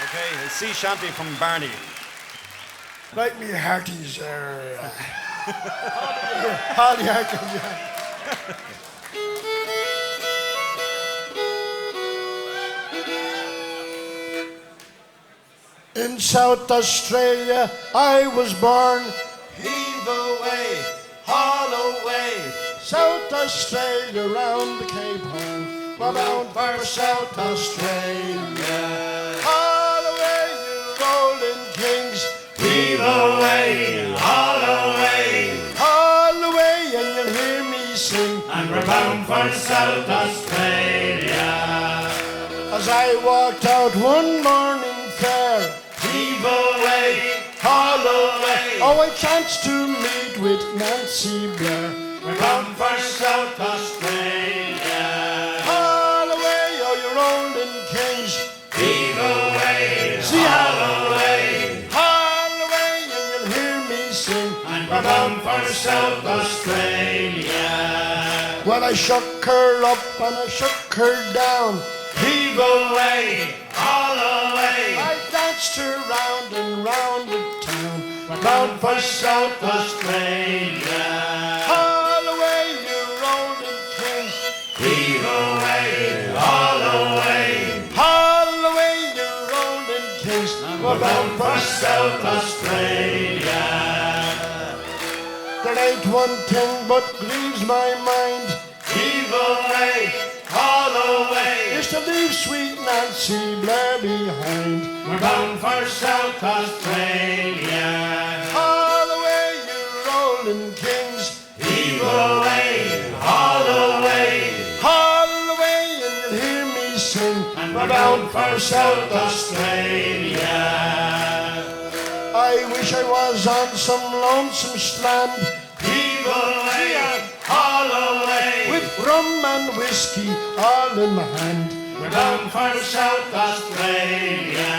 Okay, a sea shanty from Barney. Like me hearties there. Hardy Harkins, yeah. In South Australia I was born. Heave away, haul away. South Australia round the Cape Horn. We're bound for South Australia. Haul away, you rolling kings. Heave away, haul away. Haul away and you'll hear me sing. And we're bound for South Australia. As I walked out one morning fair. Heave away, haul away. Oh, I chanced to meet with Nancy Blair. We're bound for South Australia. Haul away, oh, you rolling kings. Heave away, See haul how away. haul away and you'll hear me sing. And we're bound for South Australia. Well, I shook her up and I shook her down. Heave away, haul away. I danced her round and round the town. We're bound for South Australia. Haul away, you rolling kings. Heave away, haul away. Haul away, you rolling kings. We're bound for South Australia. There ain't one thing but grieves my mind. Heave away, haul away. Is to leave sweet Nancy Blair behind. We're bound for South Australia. Haul away, you rolling kings. Heave away, haul away. Haul away and you'll hear me sing. And we're bound for South Australia. I wish I was on some lonesome strand. Heave away, haul away. With rum and whiskey all in my hand. We're bound for South Australia.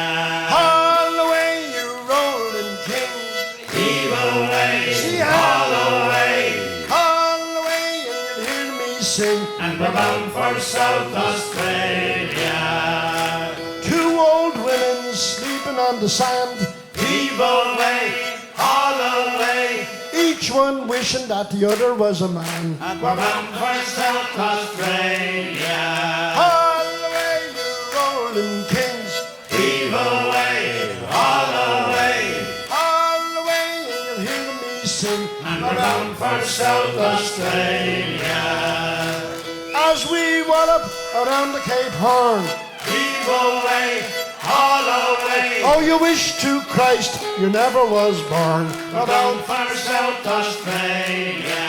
Haul away, you rolling kings. Heave away, See haul how away. haul away and you'll hear me sing. And we're bound for South Australia. Two old women sleeping on the sand. Heave away, haul away. Each one wishing that the other was a man. And we're bound for South Australia. Haul away, you rolling kings. Heave away, haul away. Haul away and you'll hear me sing. And we're bound for South Australia. As we wallop around the Cape Horn. Heave away, haul away. Oh, you wish to Christ you never was born. We're bound for South Australia.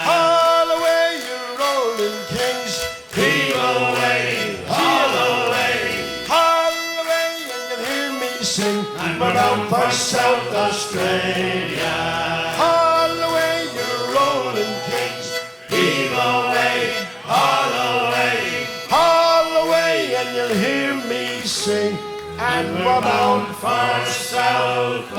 Haul away, you rolling kings. Heave away, haul away. Haul away and you'll hear me sing. And we're bound for South Australia. Haul away, you rolling kings. Heave away, haul away. Haul away and you'll hear me sing. And we're bound for South